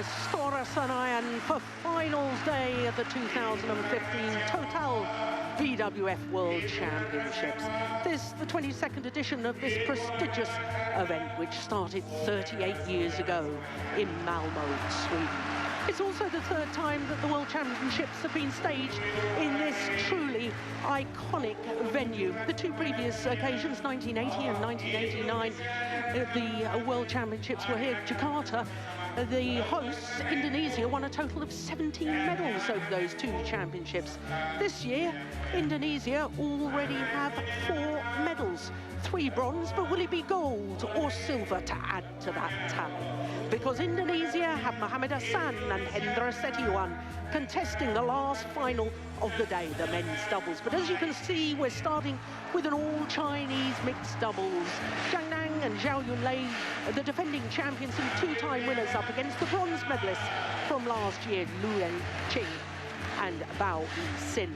Stora Sanayan for finals day of the 2015 Total BWF World Championships. This, the 22nd edition of this prestigious event, which started 38 years ago in Malmö, Sweden. It's also the third time that the World Championships have been staged in this truly iconic venue. The two previous occasions, 1980 and 1989, the World Championships were here in Jakarta. The hosts, Indonesia, won a total of 17 medals over those two championships. This year, Indonesia already have 4 medals. 3 bronze, but will it be gold or silver to add to that tally? Because Indonesia have Muhammad Hassan and Hendra Setiawan contesting the last final of the day, the men's doubles. But as you can see, we're starting with an all-Chinese mixed doubles. Zhang and Zhao Yunlei, the defending champions and 2-time winners, up against the bronze medalists from last year, Cheng and Yixin.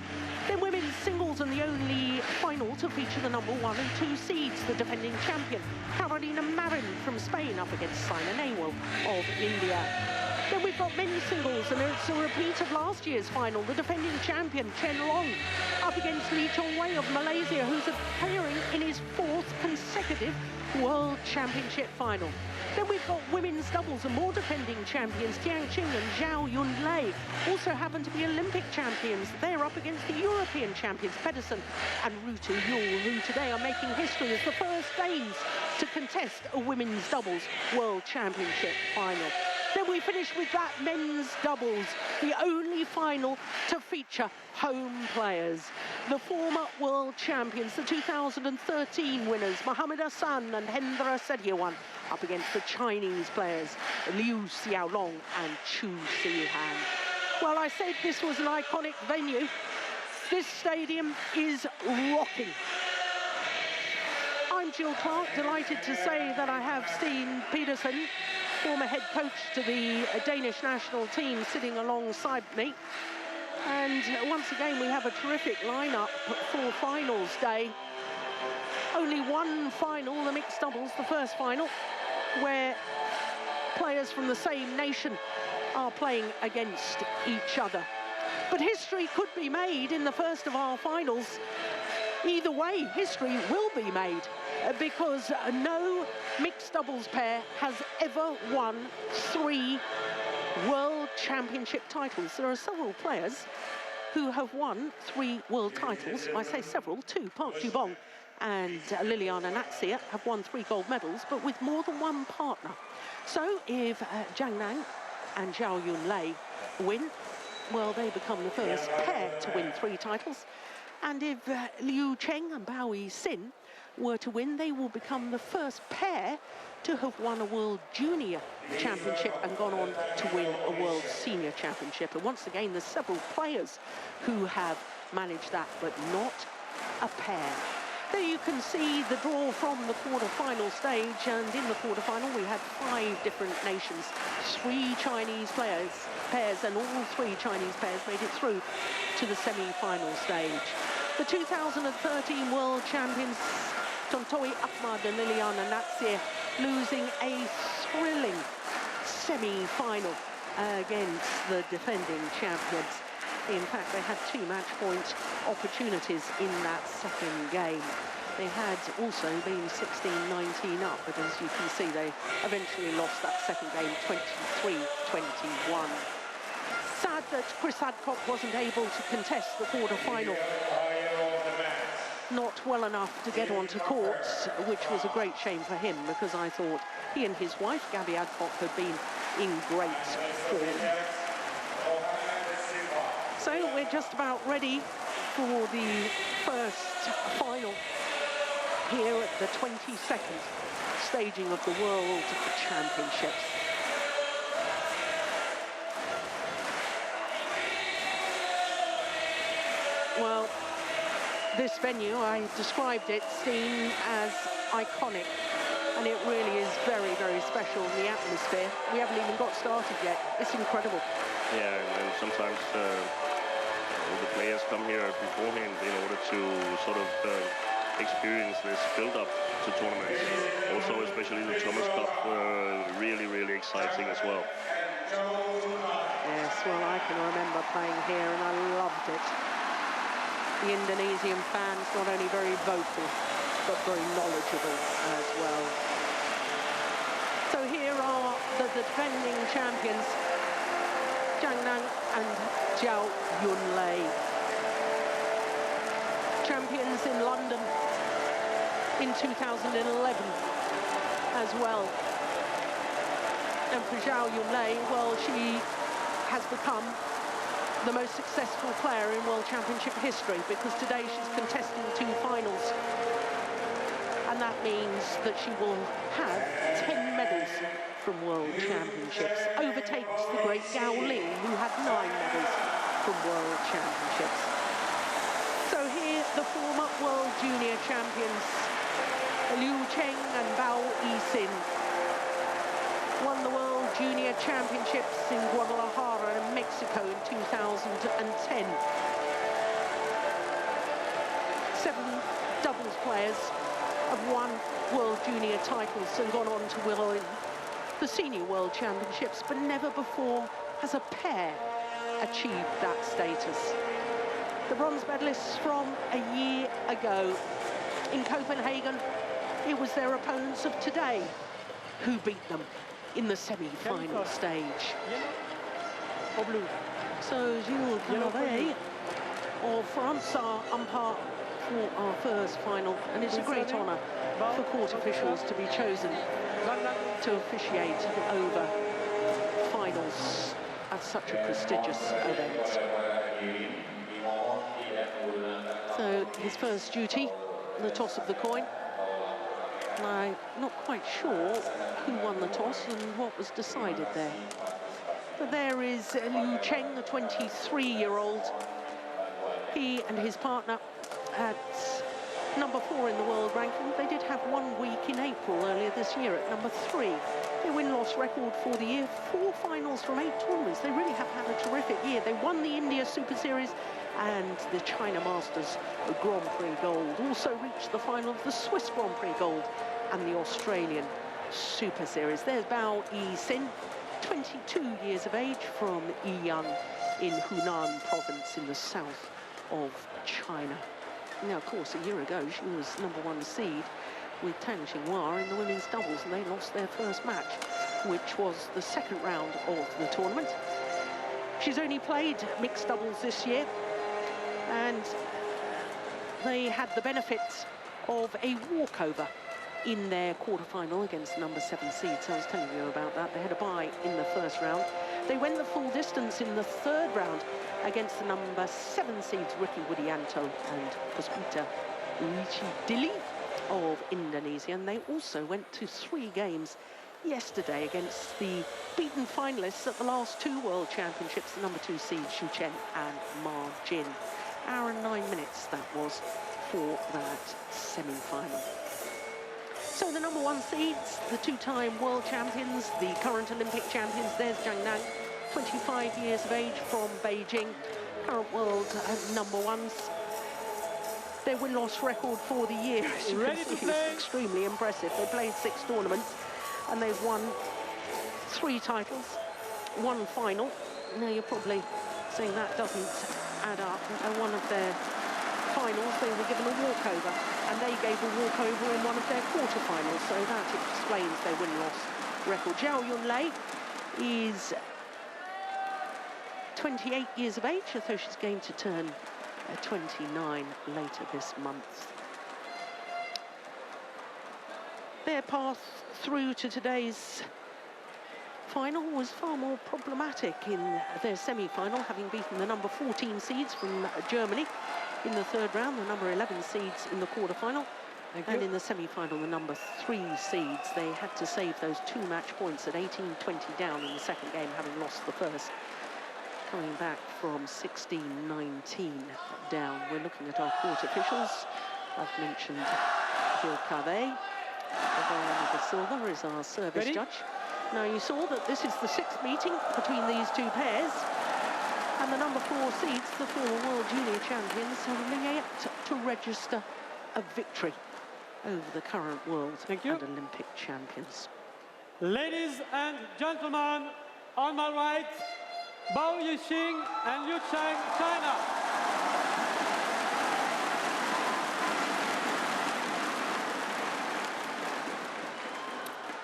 Then women's singles, and the only final to feature the number 1 and 2 seeds, the defending champion, Carolina Marin from Spain, up against Saina Nehwal of India. Then we've got men's singles, and it's a repeat of last year's final. The defending champion, Chen up against Lee Chong-wei of Malaysia, who's appearing in his 4th consecutive World Championship final. Then we've got women's doubles, and more defending champions, Cheng and Zhao Yunlei, also happen to be Olympic champions. They're up against the European champions, Pedersen and Rutu Yul, who today are making history as the first Danes to contest a women's doubles World Championship final. Then we finish with that men's doubles, the only final to feature home players. The former world champions, the 2013 winners, Muhammad Hassan and Hendra Setiawan, up against the Chinese players, Liu Xiaolong and Chu Sihan. Well, I said this was an iconic venue. This stadium is rocking. I'm Jill Clark, delighted to say that I have Steen Pedersen, former head coach to the Danish national team, sitting alongside me. And once again, we have a terrific lineup for finals day. Only one final, the mixed doubles, the first final, where players from the same nation are playing against each other. But history could be made in the first of our finals. Either way, history will be made, because no mixed doubles pair has ever won 3 World Championship titles. There are several players who have won 3 world titles. I say several, 2. Park Ju-bong and Liliana Natsir have won 3 gold medals, but with more than one partner. So if Zhang and Zhao Yunlei win, well, they become the first pair to win 3 titles. And if Liu Cheng and Yixin were to win, they will become the first pair to have won a World Junior Championship and gone on to win a World Senior Championship. And once again, there's several players who have managed that, but not a pair. There you can see the draw from the quarter-final stage, and in the quarter-final we had 5 different nations, 3 Chinese pairs, and all 3 Chinese pairs made it through to the semi-final stage. The 2013 World Champions, Tontowi Ahmad and Liliana Natsir, losing a thrilling semi-final against the defending champions. In fact, they had 2 match point opportunities in that second game. They had also been 16-19 up, but as you can see, they eventually lost that second game 23-21. Sad that Chris Adcock wasn't able to contest the quarter-final. Not well enough to get onto courts, which was a great shame for him, because I thought he and his wife, Gabby Adcock, had been in great form. So we're just about ready for the first final here at the 22nd staging of the World Championships. Well, this venue, I described it, seen as iconic, and it really is very, very special, the atmosphere. We haven't even got started yet. It's incredible. Yeah, and sometimes the players come here beforehand in order to sort of experience this build-up to tournaments. Also, especially the Thomas Cup, really, really exciting as well. Yes, well, I can remember playing here and I loved it. The Indonesian fans, not only very vocal, but very knowledgeable as well. So here are the defending champions, Zhang and Zhao Yunlei. Champions in London in 2011 as well. And for Zhao Yunlei, well, she has become the most successful player in World Championship history, because today she's contesting 2 finals. And that means that she will have 10 medals from World Championships. Overtakes the great Gao Ling, who had 9 medals from World Championships. So here, the former World Junior champions, Cheng and Yixin, won the World Junior Championships in Guadalajara in Mexico in 2010. 7 doubles players have won World Junior titles and gone on to win the Senior World Championships, but never before has a pair achieved that status. The bronze medalists from a year ago in Copenhagen, it was their opponents of today who beat them in the semi-final stage. So Gilles Canavet of France are umpire for our first final, and it's a great honour for court officials to be chosen to officiate over finals at such a prestigious event. So his first duty, the toss of the coin. I'm not quite sure who won the toss and what was decided there. But there is Cheng, the 23-year-old. He and his partner at number 4 in the world ranking. They did have 1 week in April earlier this year at number 3. Their win-loss record for the year, 4 finals from 8 tournaments. They really have had a terrific year. They won the India Superseries and the China Masters Grand Prix Gold. Also reached the final of the Swiss Grand Prix Gold and the Australian Superseries. There's Bao Yixin, 22 years of age, from Yiyang in Hunan province in the south of China. Now, of course, a year ago, she was #1 seed with Tang Xinghua in the women's doubles, and they lost their first match, which was the second round of the tournament. She's only played mixed doubles this year, and they had the benefits of a walkover in their quarter-final against the #7 seed. So I was telling you about that. They had a bye in the first round. They went the full distance in the third round against the #7 seeds Ricky Widianto and Puspita Dili of Indonesia. And they also went to 3 games yesterday against the beaten finalists at the last 2 World Championships, the #2 seeds Xu Chen and Ma Jin. Hour and 9 minutes that was for that semi-final. So the #1 seeds, the 2-time world champions, the current Olympic champions, there's Zhang, 25 years of age, from Beijing, current world #1s. Their win-loss record for the year, as you can see, is extremely impressive. They played 6 tournaments and they've won 3 titles, 1 final. Now you're probably saying that doesn't add up. And one of their finals, they were given a walkover, and they gave a walkover in one of their quarterfinals, so that explains their win-loss record. Zhao Yunlei is 28 years of age, although she's going to turn 29 later this month. Their path through to today's final was far more problematic in their semi-final, having beaten the #14 seeds from Germany in the third round, the #11 seeds in the quarter-final, and in the semi-final, the #3 seeds. They had to save those 2 match points at 18-20 down in the second game, having lost the first, coming back from 16-19 down. We're looking at our court officials. I've mentioned Gilles Cavet. The silver is our service judge. Now, you saw that this is the 6th meeting between these 2 pairs, and the #4 seeds, the former World Junior champions, have yet to register a victory over the current world and Olympic champions. Ladies and gentlemen, On my right, Yixin and Cheng, China.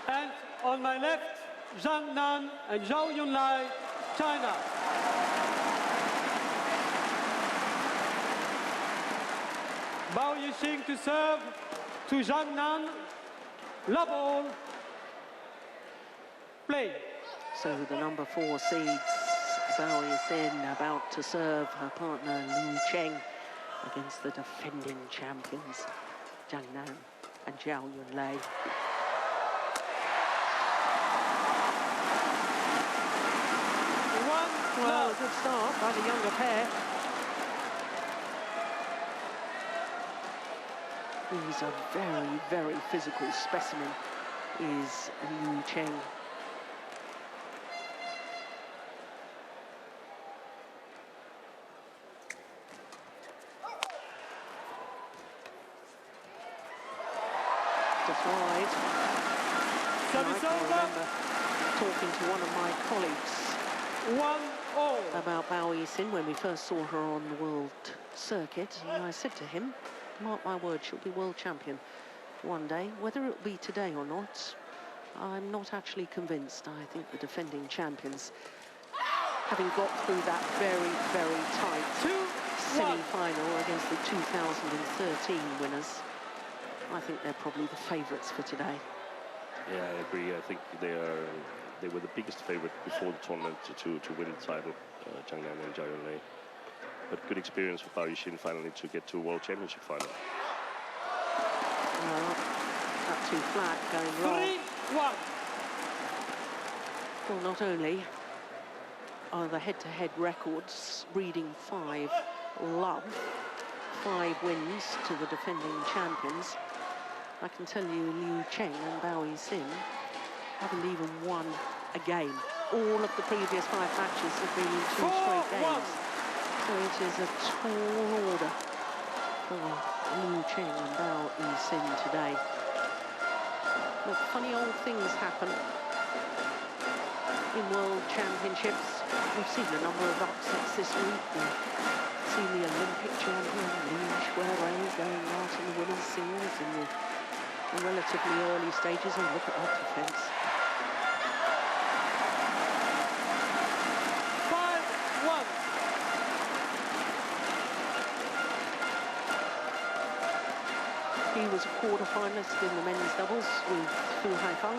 And on my left, Zhang and Zhao Yunlei, China. Yixin to serve to Zhang. Love all. Play. So the number 4 seeds, Yixin, about to serve her partner Liu Cheng against the defending champions Zhang and Zhao Yunlei. Well, a good start by the younger pair. He's a very, very physical specimen, is Liu Cheng. Just wide. I can remember talking to one of my colleagues 1-all. about Yixin when we first saw her on the world circuit, and I said to him, mark my word, she'll be world champion one day. Whether it'll be today or not, I'm not actually convinced. I think the defending champions, having got through that very, very tight semi-final against the 2013 winners, I think they're probably the favourites for today. Yeah, I agree. I think they were the biggest favourite before the tournament to win the title, Zhang and Zhao Yunlei. But good experience for Yixin finally to get to a World Championship final. Not too flat, going wrong. 3-1. Well, not only are the head-to-head records reading 5 love, 5 wins to the defending champions, I can tell you Liu Cheng and Yixin haven't even won a game. All of the previous 5 matches have been in 2 straight games. So it is a tall order for Liu Cheng and Yixin today. But funny old things happen in World Championships. We've seen a number of upsets this week. We've seen the Olympic champion Liu Shuai going out in the women's singles in the relatively early stages. And look at that defence. 5-1. He was a quarter-finalist in the men's doubles with Fu Haifeng.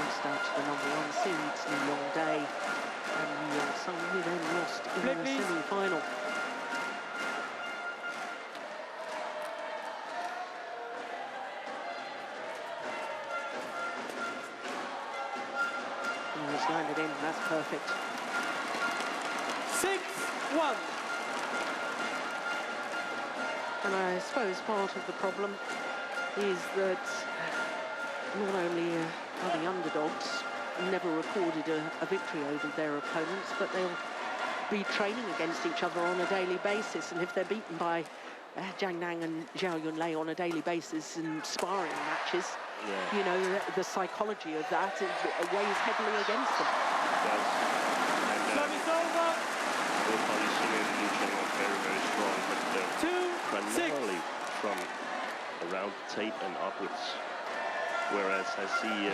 Lost out to the number 1 seeds, Li Yongday and Yu Yongsung, who then lost in the semi-final. He was landed in, that's perfect. 6-1. And I suppose part of the problem is that not only are the underdogs never recorded a victory over their opponents, but they'll be training against each other on a daily basis. And if they're beaten by Zhang and Zhao Yunlei on a daily basis in sparring matches, you know, the psychology of that weighs heavily against them. Service over. Both Yixin and Liu Cheng are very, very strong, but primarily from around tape and upwards. Whereas I see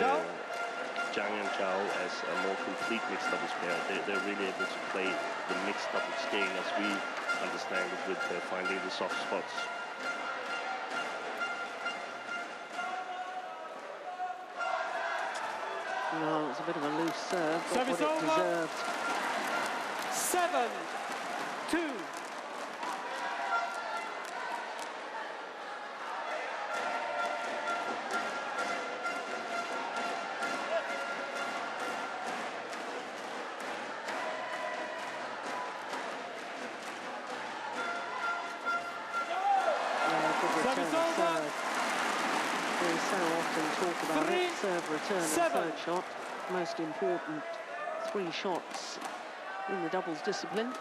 Zhang and Zhao as a more complete mixed doubles pair. They're really able to play the mixed doubles game as we understand it, with finding the soft spots. Well, it was a bit of a loose serve, but what it deserved. 7-2. We so often talk about it, serve, return and third shot. Most important 3 shots in the doubles discipline.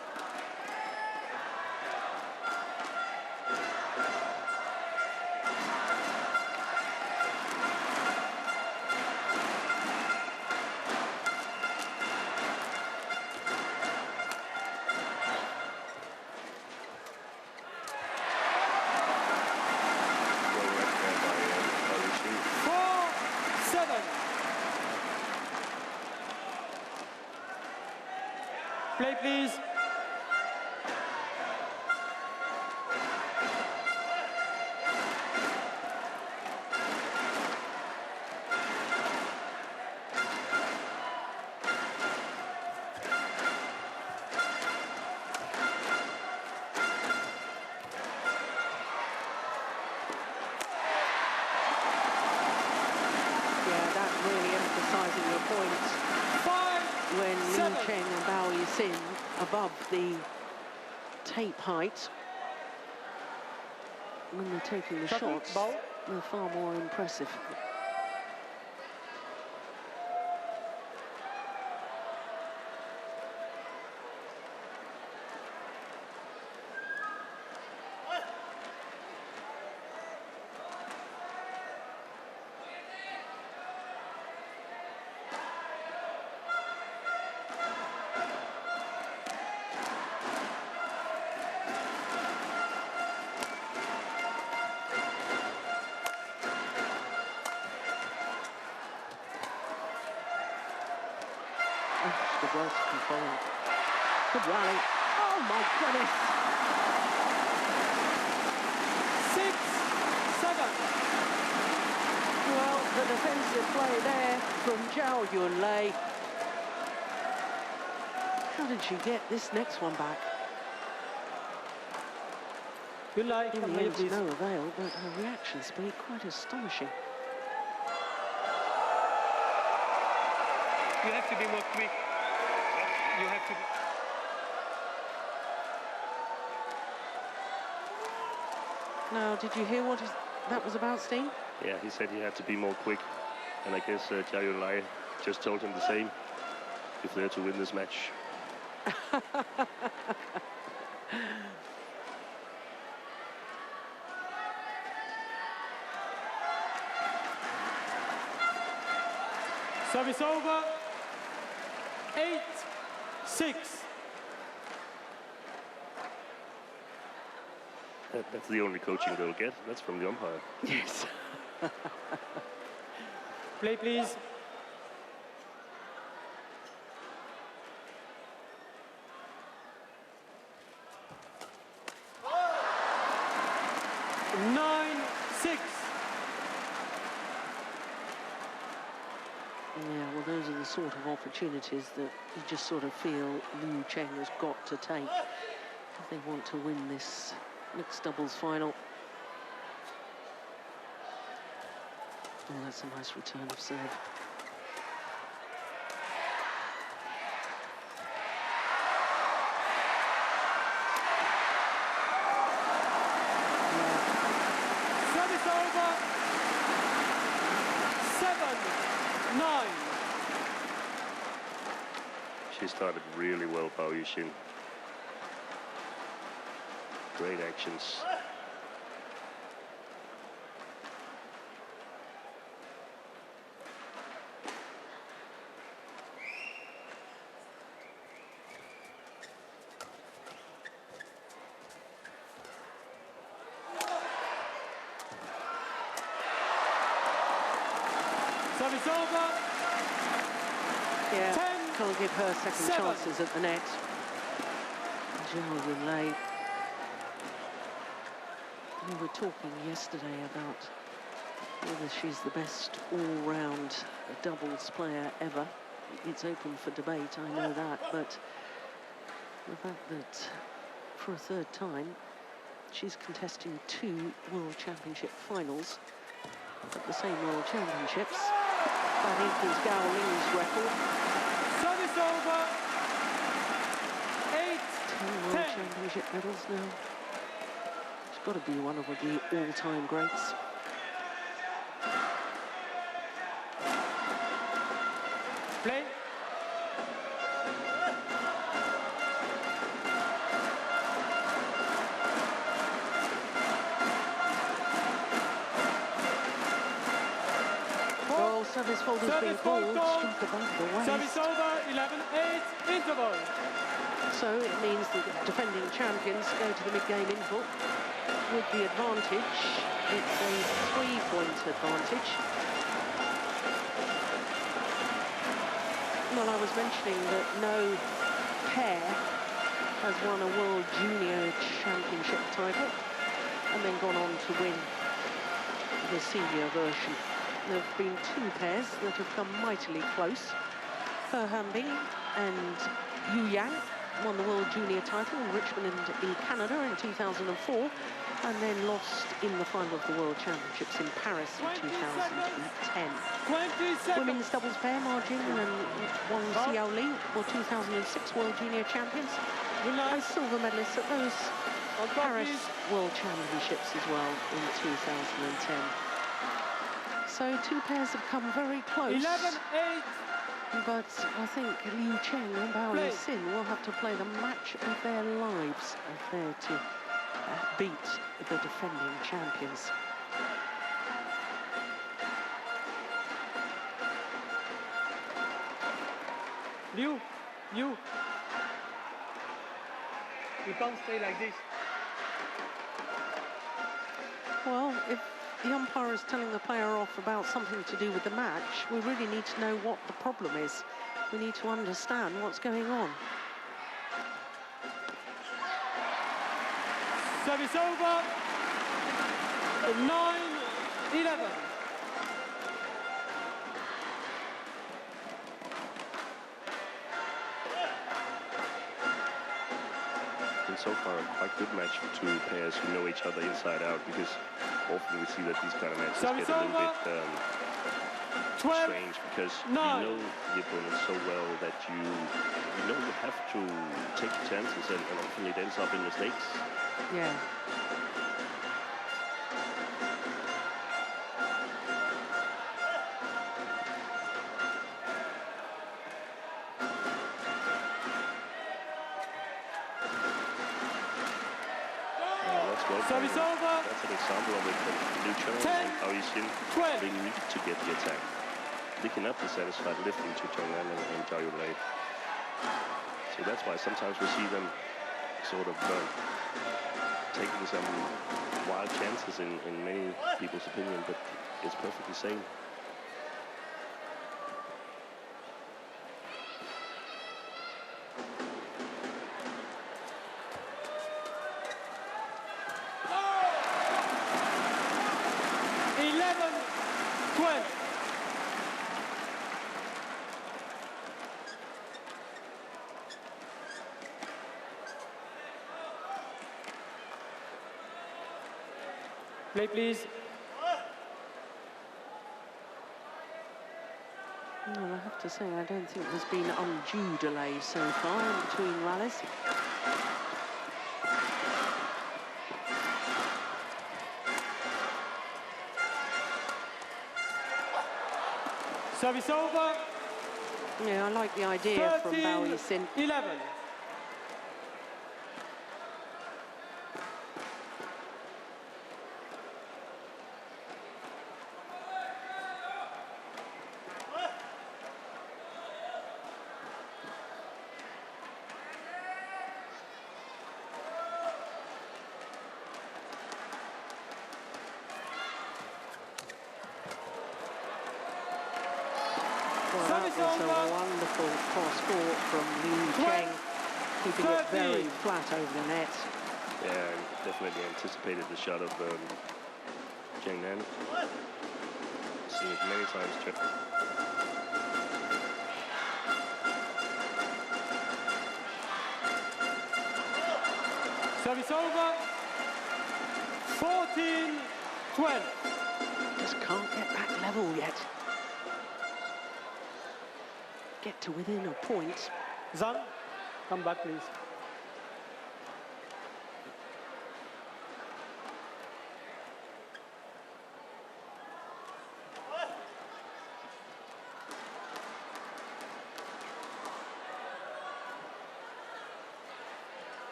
Play, please. When Cheng and Yixin above the tape height, when they're taking the shots, they're far more impressive. Good well to control. Good rally. Oh my goodness. 6-7. Well, the defensive play there from Zhao Yunlei. How did she get this next one back? Yunlei, In the end, to no avail, but her reaction speed quite astonishing. You have to be more quick. You have to. Now, did you hear what that was about, Steen? Yeah, he said he had to be more quick. And I guess Zhao Yunlei just told him the same if they're to win this match. Service over. 8-6. That's the only coaching they'll get. That's from the umpire. Yes. Play, please. Yeah, well, those are the sort of opportunities that you just sort of feel Liu Cheng has got to take if they want to win this mixed doubles final. Oh, that's a nice return of serve. Service over. 7-9. She started really well, Yixin. Great actions. Service over. Yeah, 10, can't give her second 7. chances at the net. Zhao Yunlei. We were talking yesterday about whether she's the best all-round doubles player ever. It's open for debate, I know that, but the fact that for a third time she's contesting 2 World Championship finals at the same World Championships, that equals Gao Ling's record. Service over. 10 World Championship medals now. She's got to be one of the all-time greats. Play. Well, service holders being called, struck above the waist. Service over. 11-8. Interval. So it means that the defending champions go to the mid-game interval with the advantage. It's a 3-point advantage. Well, I was mentioning that no pair has won a World Junior Championship title and then gone on to win the senior version. There have been two pairs that have come mightily close. He Hanbing and Yu Yang won the World Junior title in Richmond in Canada in 2004, and then lost in the final of the World Championships in Paris in 2010. Women's doubles pair, Ma Jing and vsLiu, were 2006 World Junior champions, and silver medalists at those Paris World Championships as well in 2010. So two pairs have come very close. 11-8. But I think Liu Cheng and Yixin will have to play the match of their lives if they're to beat the defending champions. Liu, you can't stay like this. Well, if the umpire is telling the player off about something to do with the match, we really need to know what the problem is. We need to understand what's going on. Service over. 9-11. And so far, a quite good match for two pairs who know each other inside out, because often we see that these kind of matches get a little bit strange, because you know the opponent so well that you know you have to take chances, and often it ends up in mistakes. Yeah. Service over. That's an example of it from Liu Cheng and how Yixin. They need to get the attack. They cannot be satisfied lifting to Cheng and Zhao Yunlei. So that's why sometimes we see them sort of taking some wild chances in many people's opinion, but it's perfectly sane. Play, please. No, I have to say, I don't think there's been undue delay so far in between rallies. Service over. Yeah, I like the idea from Yixin. 11. Well, that was a wonderful cross-court from Liu Cheng, keeping it very flat over the net. Yeah, definitely anticipated the shot of Cheng Nan. Seen it many times. Service over. 14-12. Just can't get that level yet. Get to within a point. Zhang, come back, please.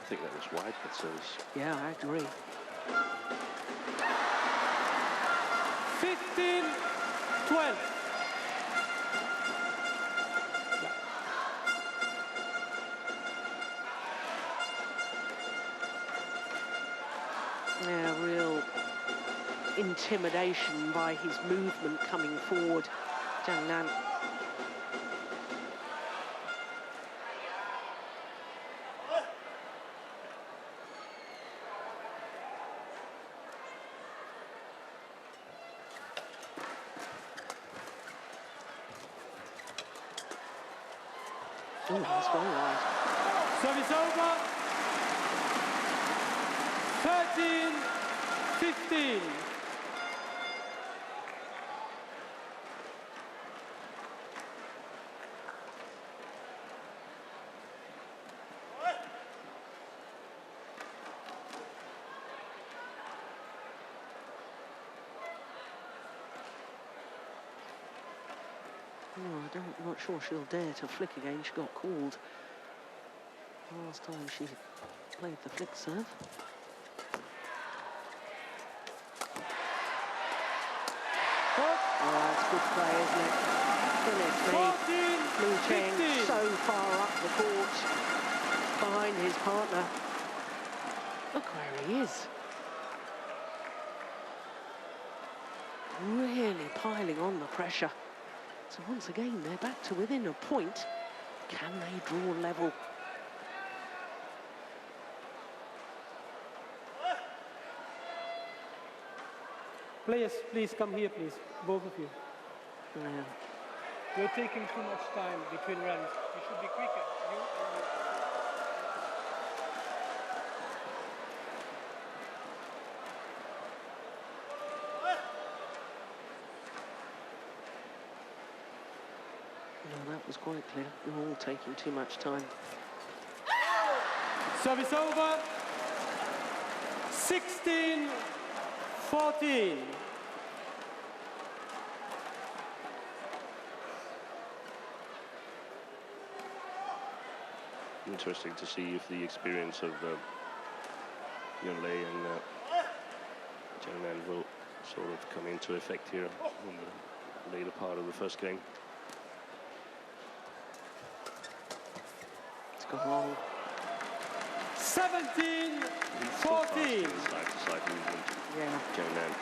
I think that was wide, but says. Yeah, I agree. 15-12. Yeah, real intimidation by his movement coming forward, Zhang Nan. Oh, that's well wide. Service over. 13-15. Oh, I'm not sure she'll dare to flick again. She got called last time she played the flick serve. Oh, that's good play, isn't it? Goodness me. Liu Cheng so far up the court behind his partner. Look where he is. Really piling on the pressure. So once again, they're back to within a point. Can they draw level? Players, please come here, please. Both of you. Yeah. You're taking too much time between runs. You should be quicker. No, that was quite clear. You're all taking too much time. Service over. 16-14. Interesting to see if the experience of Yunlei and Zhang will sort of come into effect here in the later part of the first game. It's gone long. 17-14. Side-to-side movement. Yeah. Zhang.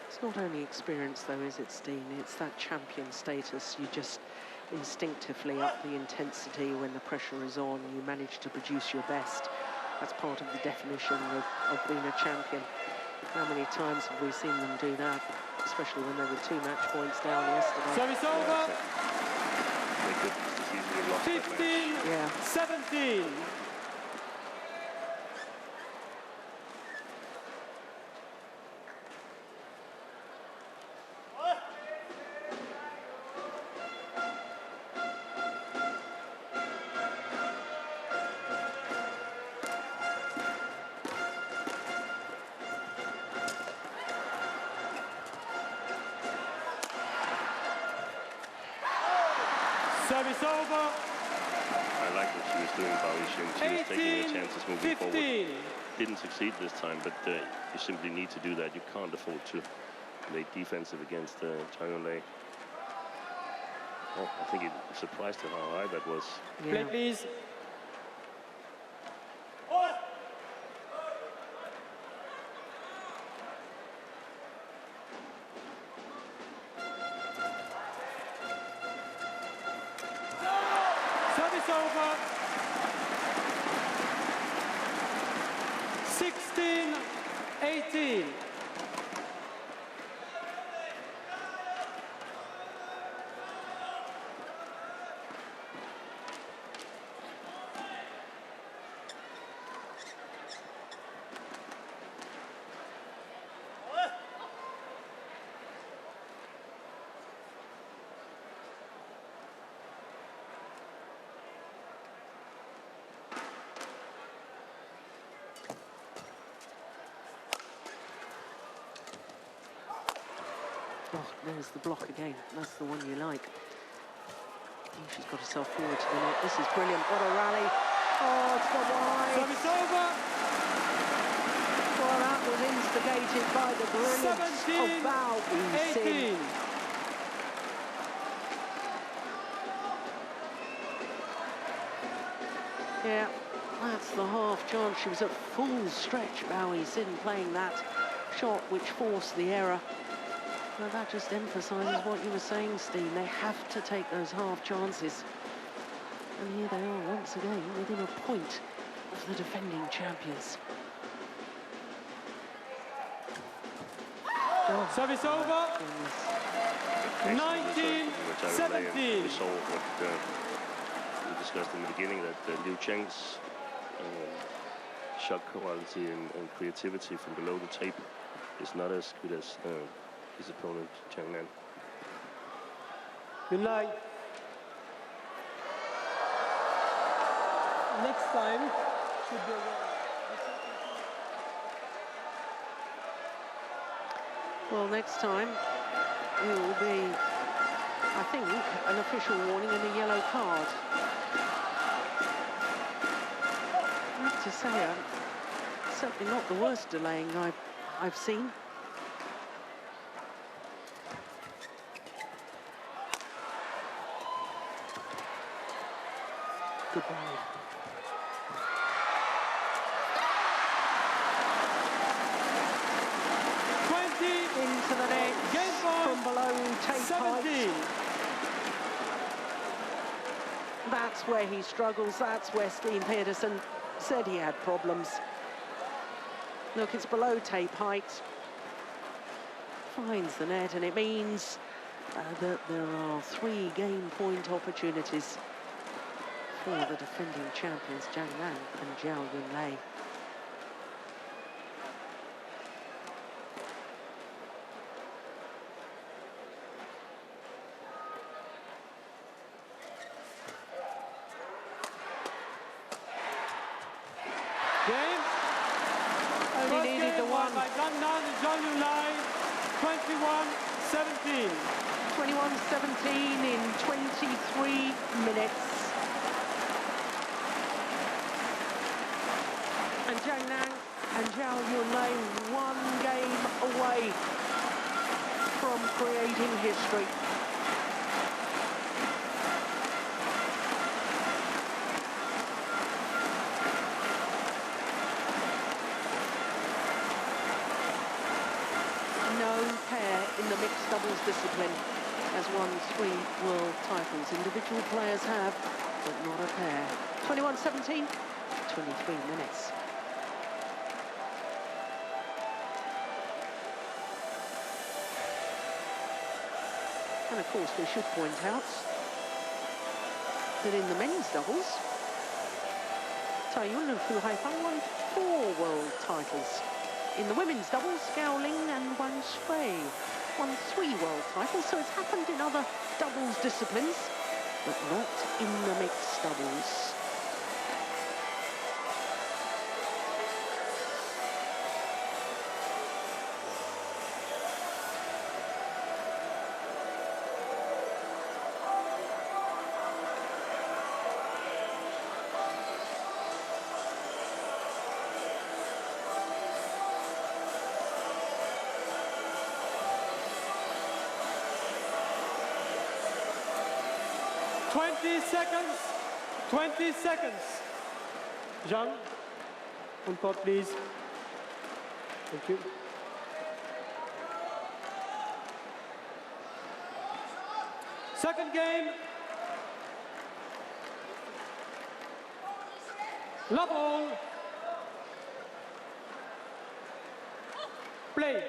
It's not only experience, though, is it, Steen? It's that champion status. You just instinctively up the intensity when the pressure is on. You manage to produce your best. That's part of the definition of being a champion. How many times have we seen them do that? Especially when they were 2 match points down yesterday. Service over. They could just easily lost that match. 15-17. Service over. I like what she was doing, Yixin. She was taking her chances moving forward. Didn't succeed this time, but you simply need to do that. You can't afford to play defensive against Yunlei. Oh, I think it surprised her how high that was. Yeah. Play, please. Service over. 16-18. Oh, there's the block again. That's the one you like. Oh, she's got herself forward to the net. This is brilliant. What a rally. Oh, it's gone wide. Service over. Well, that was instigated by the brilliance of Zhao Yixin. 18. Yeah, that's the half chance. She was at full stretch, Zhao Yixin, playing that shot which forced the error. Well, that just emphasises what you were saying, Steen. They have to take those half chances. And here they are once again within a point of the defending champions. Oh, Service over. 19-17. We saw what we discussed in the beginning, that Liu Cheng's shot quality and creativity from below the tape is not as good as his opponent, Cheng. Yunlei. Next time should be Well, next time it will be, I think, an official warning and a yellow card. I have to say, certainly not the worst delaying I've seen. Goodbye. Into the net, from below tape 17. That's where he struggles. That's where Steen Pedersen said he had problems. Look, it's below tape height. Finds the net, and it means that there are 3 game point opportunities for the defending champions, Zhang and Zhao Yunlei. Game. Only needed the one. By Zhang and Zhao Yunlei, 21-17. 21-17 in 23 minutes. And Zhang and Zhao Yunlei 1 game away from creating history. No pair in the mixed doubles discipline has won 3 world titles. Individual players have, but not a pair. 21-17, 23 minutes. And of course, we should point out that in the men's doubles, Yunlei Fu Haifang won 4 world titles. In the women's doubles, Gao Ling and Wang Shui won 3 world titles, so it's happened in other doubles disciplines, but not in the mixed doubles. Seconds. 20 seconds. Zhang, on court, please. Thank you. Second game. Love all. Play.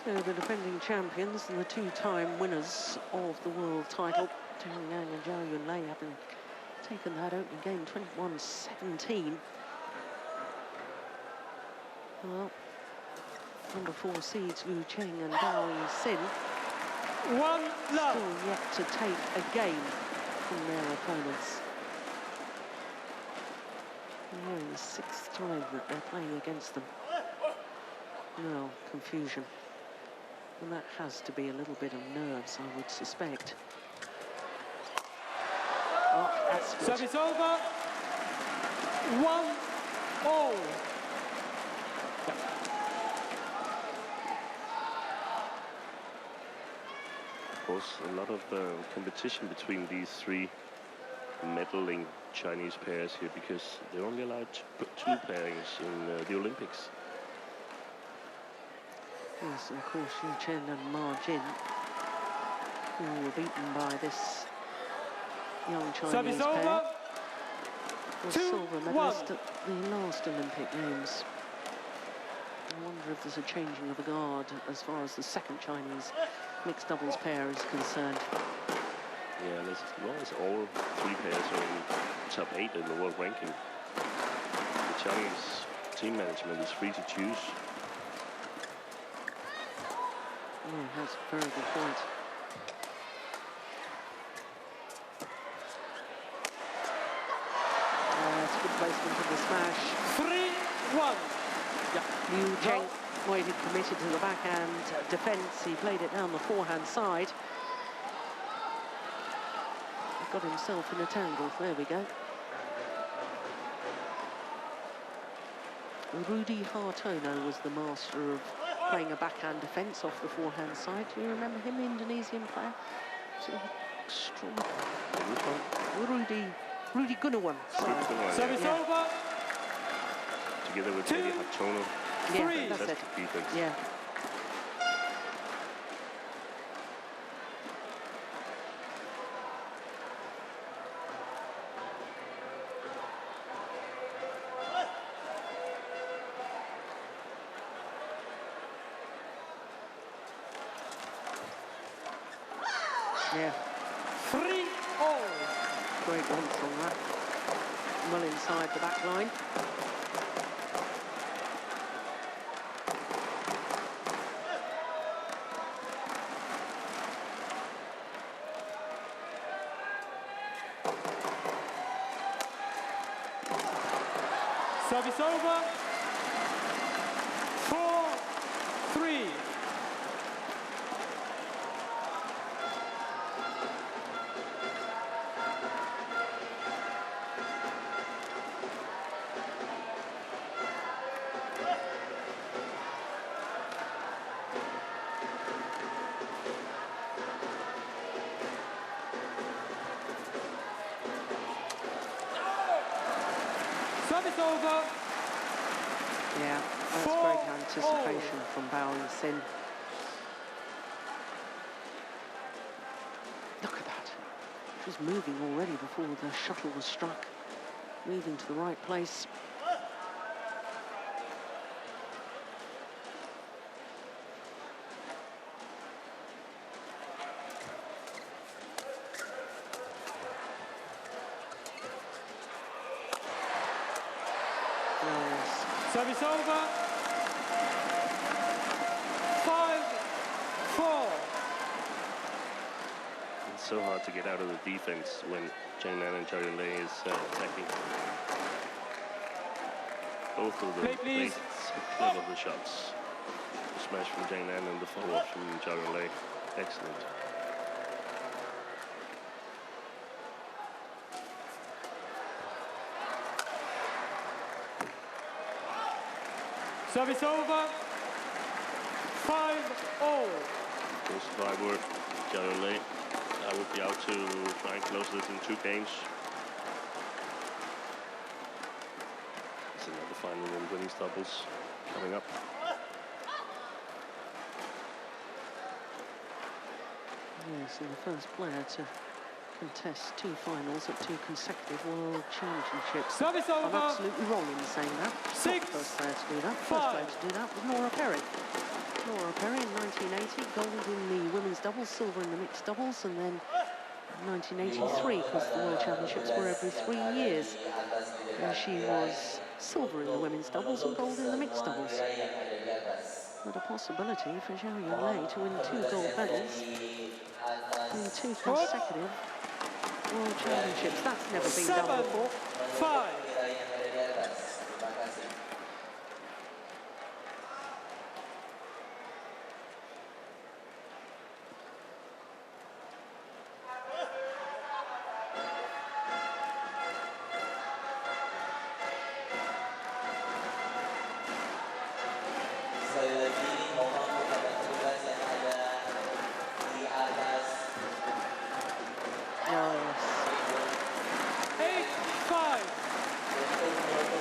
So the defending champions and the 2-time winners of the world title, Zhang and Zhao Yunlei, having taken that opening game 21-17. Well, number 4 seeds Liu Cheng and Yixin 1 love. still yet to take a game from their opponents. Yeah, the 6th time that they're playing against them. Well, confusion. And that has to be a little bit of nerves, I would suspect. Oh, that's good. Service over. 1-all. Of course, a lot of competition between these 3 medaling Chinese pairs here, because they're only allowed to put 2 pairings in the Olympics. Yes, and of course, Yu Chen and Ma Jin, who were beaten by this young Chinese pair, was silver medalist at the last Olympic Games. I wonder if there's a changing of the guard as far as the second Chinese mixed doubles pair is concerned. Yeah, as long as all three pairs are in top 8 in the world ranking, the Chinese team management is free to choose. Yeah, that's a very good point. That's a good placement of the smash. 3-1. Yeah. Liu Cheng waited committed to the backhand defence. He played it down the forehand side. He got himself in a tangle. There we go. Rudy Hartono was the master of playing a backhand defence off the forehand side. Do you remember him, Indonesian player? Sort of extraordinary. Rudy Gunawan. Service over. Together with Rudy Hartono. Yeah, that's it. Defense. Yeah. Yeah. 3-all. Great once on that. Well inside the back line. Service over. 4-3. Service over. Yeah, that's great anticipation from Yixin. Look at that. She was moving already before the shuttle was struck. Moving to the right place. Service over. 5-4. It's so hard to get out of the defense when Cheng and Zhao Yunlei is attacking. Both of them played clever the shots. The smash from Cheng and the follow-up from Zhao Yunlei. Excellent. Service over. 5-all. If I were Zhao Yunlei, I would be out to try and close this in 2 games. It's another final in women's doubles coming up. Yes, and the first player to contest 2 finals at 2 consecutive World Championships. Service over. I'm absolutely wrong in saying that. Not the first player to do that. First player to do that was Nora Perry. Nora Perry in 1980, gold in the women's doubles, silver in the mixed doubles, and then 1983, because the World Championships were every 3 years. And she was silver in the women's doubles and gold in the mixed doubles. But a possibility for Zhao Yunlei to win 2 gold medals in 2 consecutive World Championships. That's never been done before. 7-5.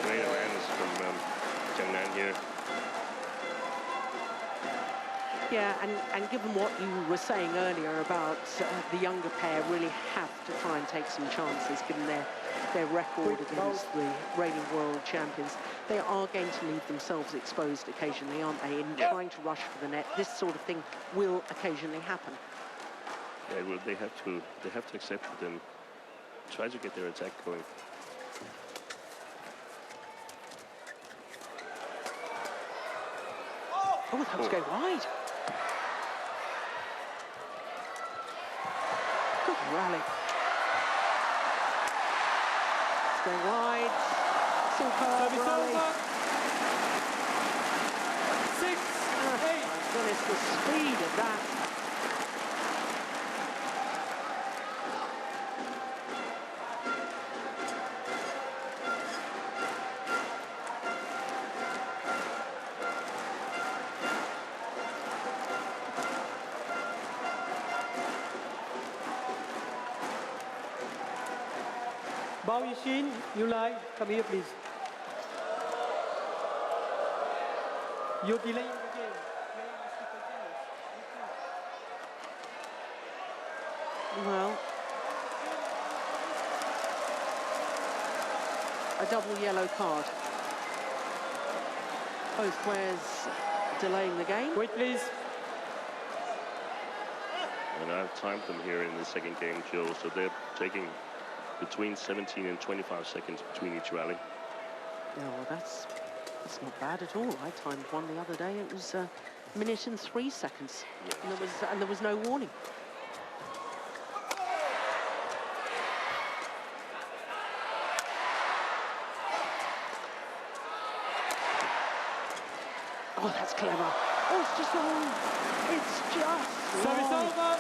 Great awareness from Zhang here. Yeah, and given what you were saying earlier about the younger pair really have to try and take some chances, given their their record against the reigning world champions. They are going to leave themselves exposed occasionally, aren't they, in trying to rush for the net. This sort of thing will occasionally happen. Yeah, well, they have to accept it and try to get their attack going. Oh, that was going wide. Good rally. It's going wide. Superb rally. 6-8. Oh, my goodness, the speed of that. Bao Yixin, Yunlei, come here, please. You're delaying the game. Play must be continuous. Well, a double yellow card. Both players delaying the game. Wait, please. And I've timed them here in the second game, Joe, so they're taking between 17 and 25 seconds between each rally. Yeah, well, that's not bad at all. I timed one the other day. It was a minute and 3 seconds, Yeah. and there was no warning. Oh, that's clever. Oh, it's just wrong. It's just Service wrong. over.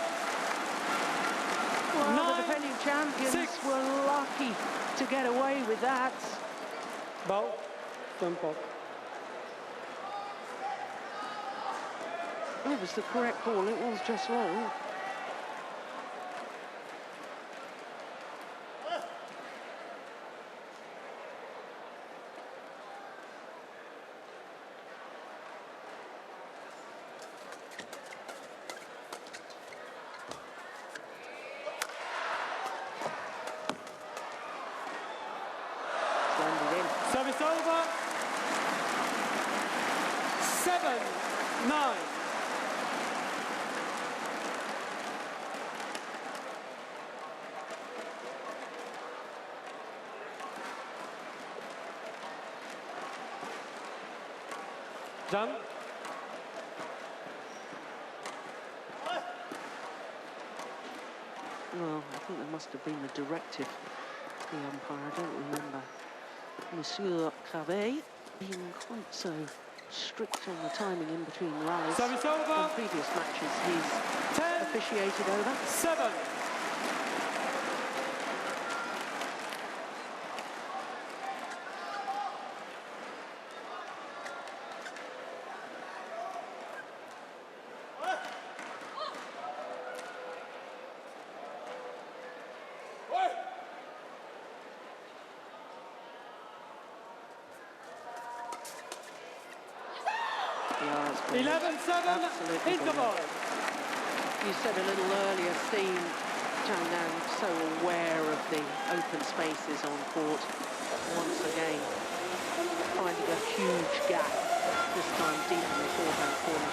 Well, 9, the defending champions 6. were lucky to get away with that. Bao, jump up. It was the correct call. It was just wrong. Landed in. Service over. 7-9. Zhang. Well, I think there must have been a directive, the umpire, I don't remember. Monsieur Cravet being quite so strict on the timing in between rallies. Service over. In previous matches, he's 10, officiated over. 7. Yeah, it's 11-7, absolutely interval. You said a little earlier, Steve, Zhang so aware of the open spaces on court. Once again, finding a huge gap, this time deep in the forehand corner.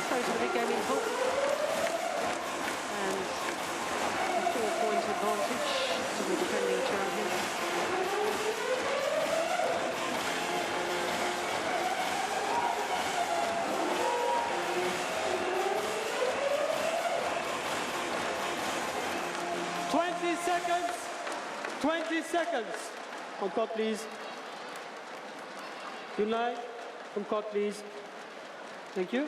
So to the big game in full. And a 4-point advantage to the defending champions. Seconds. 20 seconds. On court, please. Yunlei, on court, please. Thank you.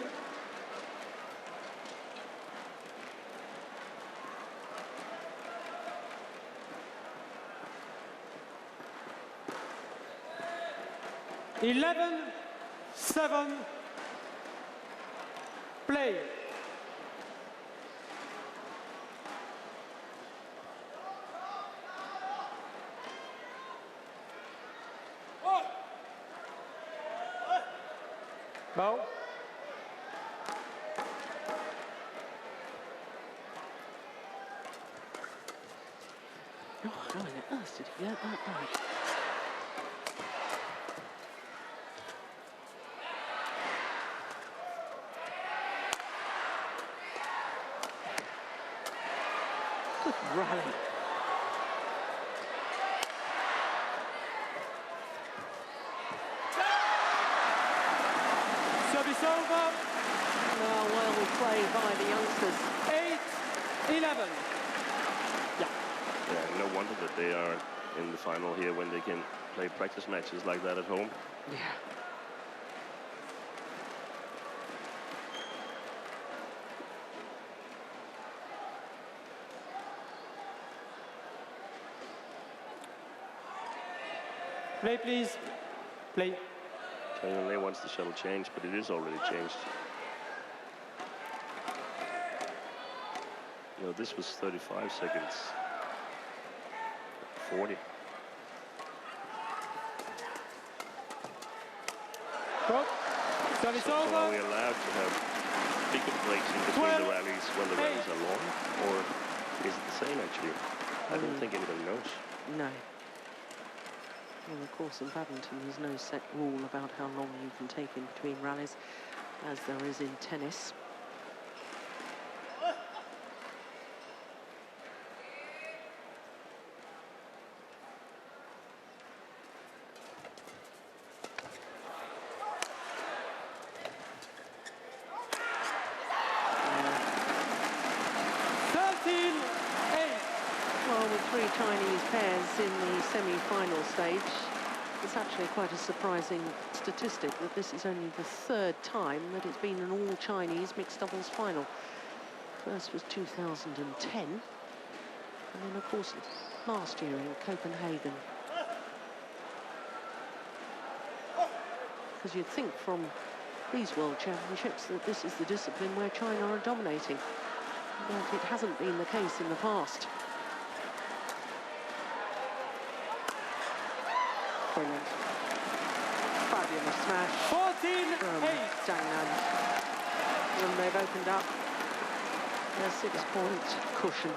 Eleven, 7. Play. Bao. earth did he get that back? Good rally. Service over. Well played by the youngsters. 8-11. Yeah, no wonder that they are in the final here when they can play practice matches like that at home. Yeah. Play, please. Play. Yunlei wants the shuttle changed, but it is already changed. No, this was 35 seconds. 40. Good. Service So are over. we allowed to have bigger breaks in between 12, the rallies when the rallies are long, or is it the same actually? I don't think anybody knows. No. Well, of course, in badminton, there's no set rule about how long you can take in between rallies, as there is in tennis. Well, with 3 Chinese pairs in the semi-final stage, it's actually quite a surprising statistic that this is only the 3rd time that it's been an all-Chinese mixed doubles final. First was 2010, and then, of course, last year in Copenhagen. Because you'd think from these World Championships that this is the discipline where China are dominating. But it hasn't been the case in the past. Brilliant. Fabulous smash. 14-8. Zhang. And they've opened up their 6-point cushion.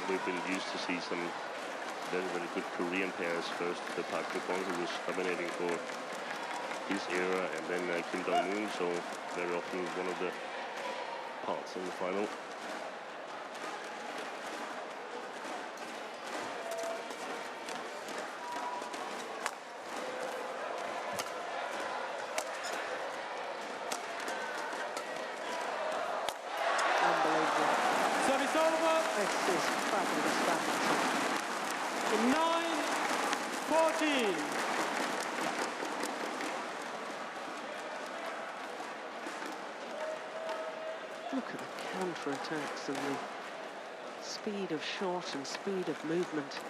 We've been used to see some very, very good Korean pairs. First, the Park Ju-bong, who was dominating for his era, and then Kim Dong-moon, so very often one of the parts in the final. Service over. This is fabulous badminton. 9-14. Look at the counter-attacks and the speed of shot and speed of movement.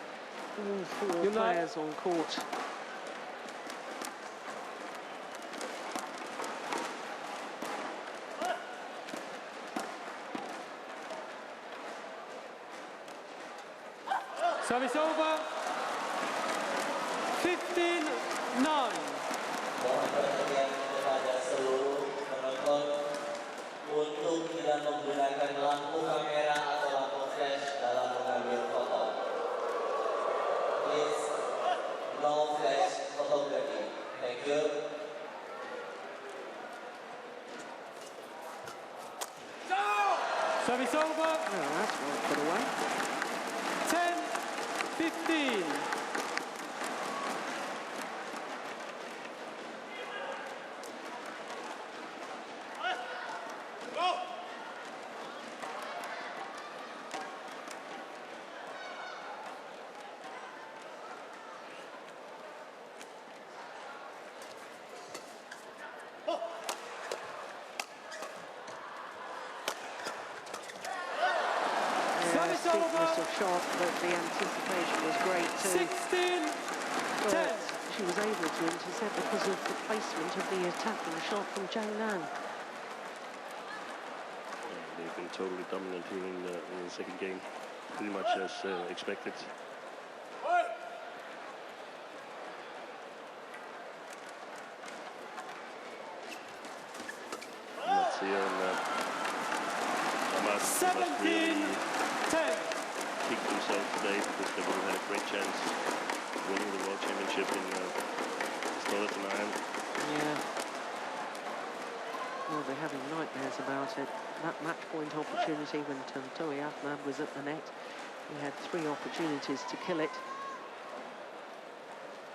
All 4 players on court. Service over. 15-9. Mohon perhatian kepada seluruh penonton untuk tidak menggunakan lampu kamera atau lampu flash dalam mengambil foto. Please, no flash photography. Thank you. Service over. Oh, that's well put away. 10-15. Steepness of shot, but the anticipation was great too. 16-10. She was able to intercept because of the placement of the attacking shot from Zhang. They've been totally dominant here in the second game, pretty much as expected. Let's see, and 17-10. Kicked themselves today because they would have had a great chance winning the World Championship in Stoletton. Yeah. Well, they're having nightmares about it. That match point opportunity when Toi Ahmad was at the net. He had 3 opportunities to kill it.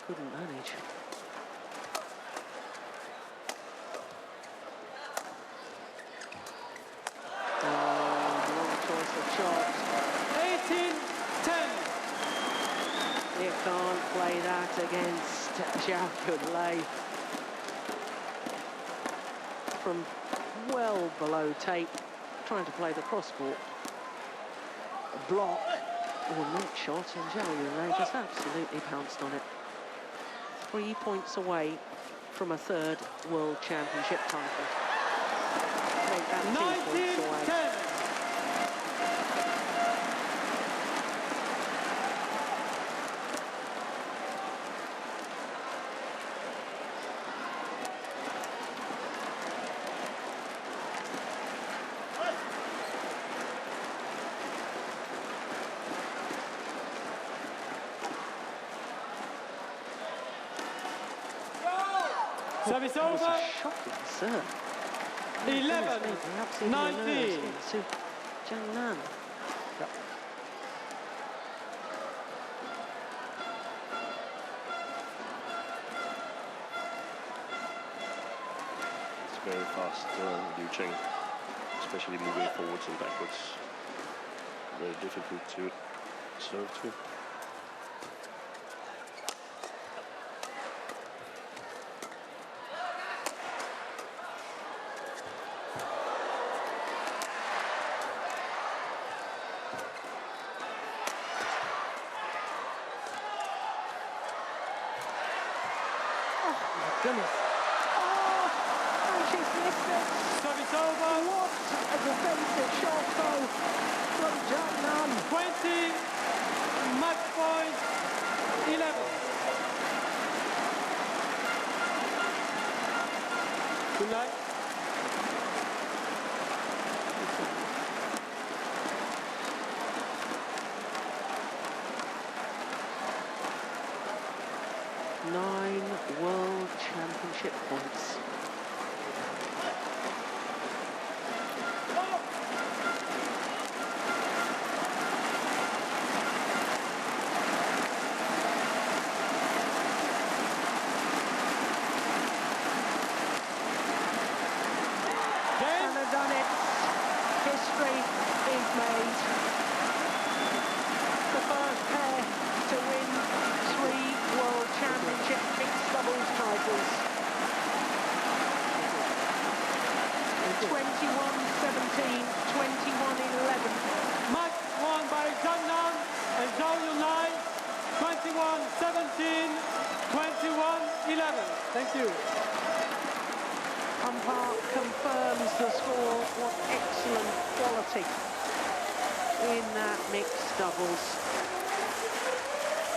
Couldn't manage. Wrong choice of shot. 18-10. You can't play that against Zhao Yunlei. From well below tape, trying to play the cross-court. A block or net shot, and Zhao Yunlei just absolutely pounced on it. 3 points away from a 3rd World Championship title. Make that 2 points away. 19-10. Service That was over. a shocking serve. 11-19. To Zhang. It's very fast, Liu Cheng, especially moving forwards and backwards. Very difficult to serve to. Goodness. Oh, and she's missed it. Service over. What a defensive shot, though, from Zhang. 20. Match point. 11. Yunlei. Nine World Championship points. And they've done it. History is made. The first pair to win 3 World Championship mixed doubles titles. 21-17, 21-11. Match won by Zhang and Zhao Yunlei. 21-17, 21-11. Thank you. Umpire confirms the score. What excellent quality in that mixed doubles.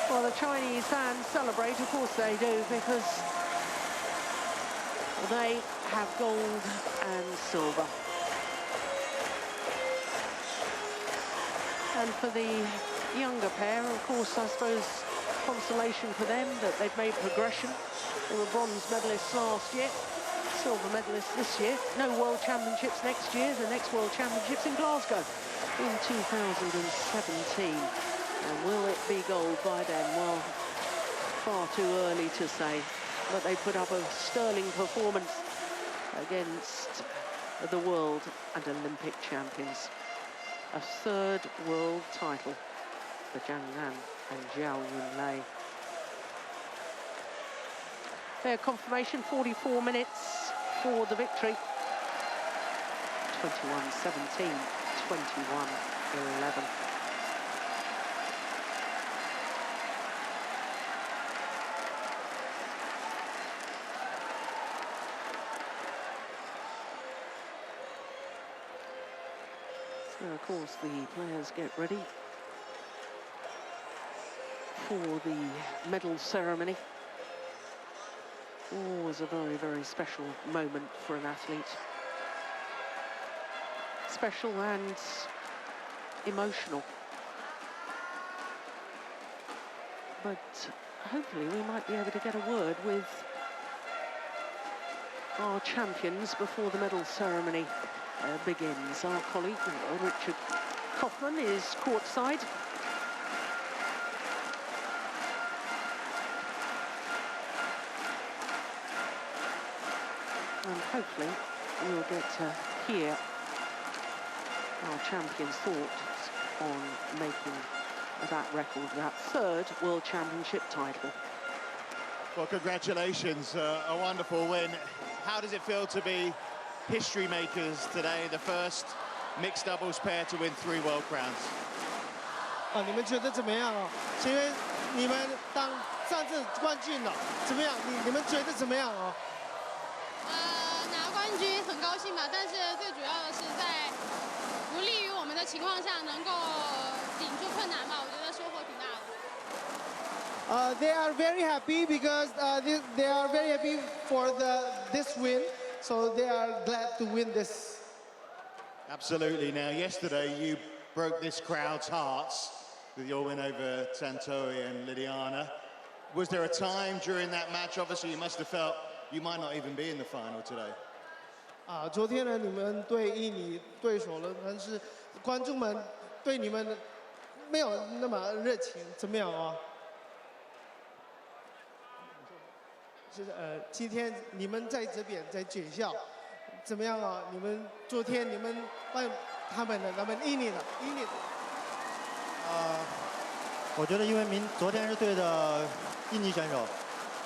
Well, the Chinese fans celebrate, of course they do, because they have gold and silver. And for the younger pair, of course, I suppose consolation for them that they've made progression. They were bronze medalists last year, silver medalists this year. No World Championships next year. The next World Championships in Glasgow in 2017. And will it be gold by then? Well, far too early to say. But they put up a sterling performance against the world and Olympic champions. A 3rd world title for Zhang Nan and Zhao Yunlei. Their confirmation, 44 minutes for the victory. 21-17, 21-11. So, of course, the players get ready for the medal ceremony. Always a very, very special moment for an athlete. Special and emotional. But hopefully we might be able to get a word with our champions before the medal ceremony begins. Our colleague, Richard Kaufman, is courtside. And hopefully we'll get to hear our champions' thoughts on making that record, that third World Championship title. Well, congratulations, a wonderful win. How does it feel to be history makers today, the first mixed doubles pair to win 3 world crowns? 你们觉得怎么样啊？因为你们当上次冠军了，怎么样？你们觉得怎么样啊？拿冠军很高兴吧，但是最主要的是在不利于我们的情况下，能够顶住困难吧，我觉得收获挺大的。They are very happy because they are very happy for this win, so they are glad to win this. Absolutely. Now, yesterday you broke this crowd's hearts with your win over Santoi and Liliana. Was there a time during that match, obviously you must have felt you might not even be in the final today? 昨天呢，你们对印尼对手了，但是观众们对你们没有那么热情，怎么样啊？今天你们在这边在学校，怎么样啊？昨天你们问他们印尼的。我觉得因为昨天是对的印尼选手，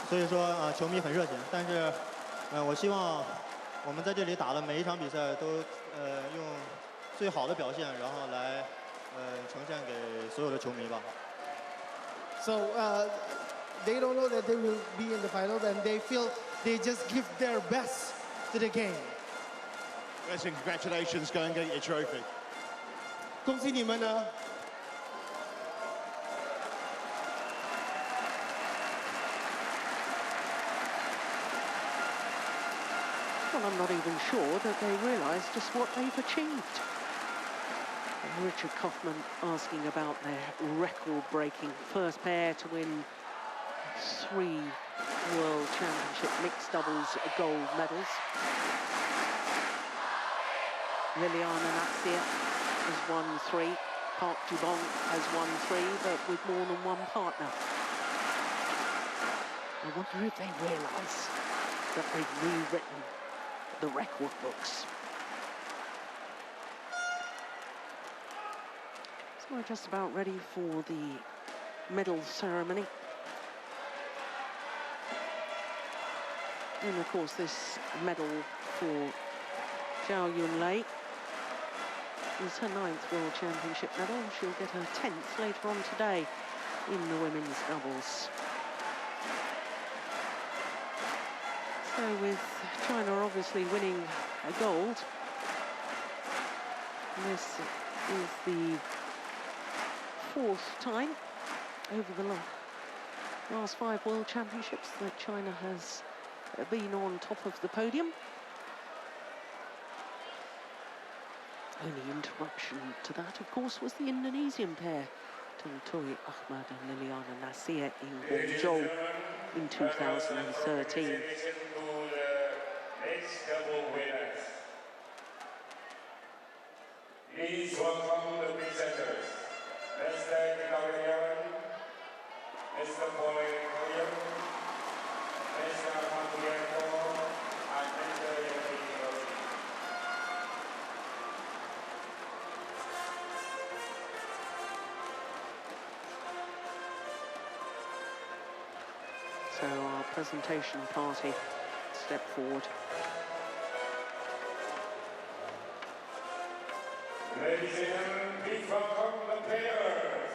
所以说球迷很热情。但是我希望我们在这里打的每一场比赛都用最好的表现，然后来呈现给所有的球迷吧。So they don't know that they will be in the finals, and they feel they just give their best to the game. Listen, congratulations, go and get your trophy. 恭喜你们呢！ Well, I'm not even sure that they realise just what they've achieved. Richard Kaufman asking about their record-breaking first pair to win 3 World Championship mixed doubles gold medals. Liliana Natsir has won 3. Park Dubong has won 3, but with more than one partner. I wonder if they realise that they've rewritten the record books. So we're just about ready for the medal ceremony. And of course this medal for Zhao Yunlei is her 9th World Championship medal. She'll get her 10th later on today in the women's doubles. So with China obviously winning a gold, this is the 4th time over the last 5 World Championships that China has been on top of the podium. Only interruption to that, of course, was the Indonesian pair, Tantoy Ahmad and Liliana Natsir in Guangzhou in 2013. Please welcome the presenters, Mr. Kikawilian, Mr. Polen, Mr. Magulienko, and Mr. Yunlei. So our presentation party step forward. Ladies and gentlemen, please welcome the players.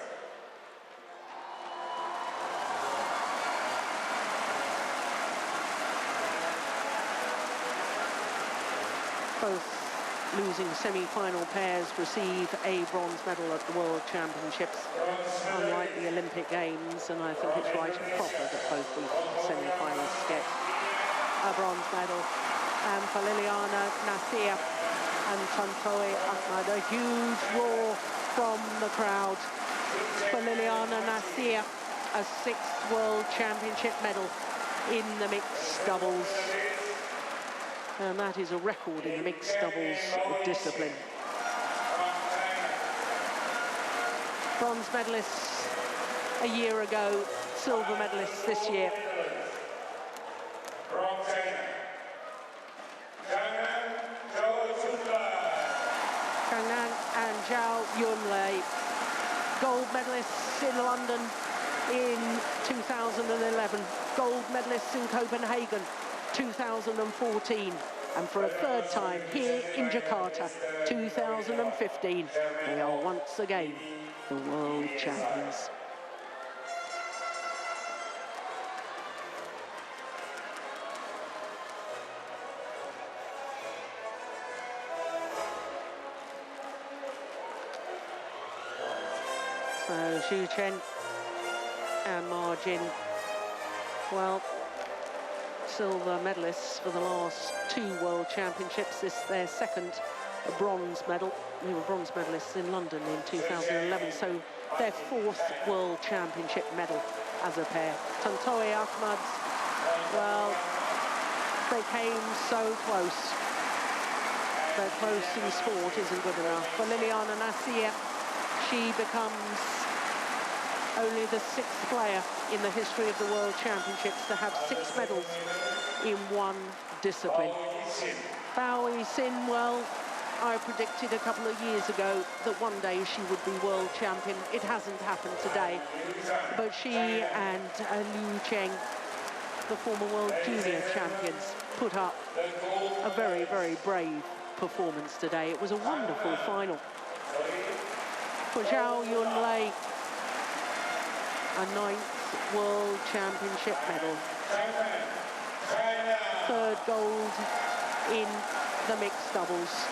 Both losing semi-final pairs receive a bronze medal at the World Championships, unlike the Olympic Games, and I think it's right and proper that both the semi-finalists get a bronze medal. And for Liliana Natsir and Tantoy Ahmad, a huge roar from the crowd for Liliana Nasir, a 6th World Championship medal in the mixed doubles. And that is a record in the mixed doubles discipline. Bronze medalists a year ago, silver medalists this year. Cheng and Zhao Yunlei, gold medalists in London in 2011, gold medalists in Copenhagen 2014, and for a 3rd time here in Jakarta 2015. They are once again the world champions. So Xu Chen and Ma Jin, well, silver medalists for the last 2 World Championships. This their 2nd bronze medal. They were bronze medalists in London in 2011, so their 4th World Championship medal as a pair. Tantoy Ahmad's, well, they came so close. But close in sport isn't good enough. For Liliana Nasir, she becomes only the 6th player in the history of the World Championships to have 6 medals in one discipline. Yixin, well, I predicted a couple of years ago that one day she would be world champion. It hasn't happened today, but she and Cheng, the former world junior champions, put up a very, very brave performance today. It was a wonderful final. For Zhao Yunlei, a 9th World Championship medal. 3rd gold in the mixed doubles.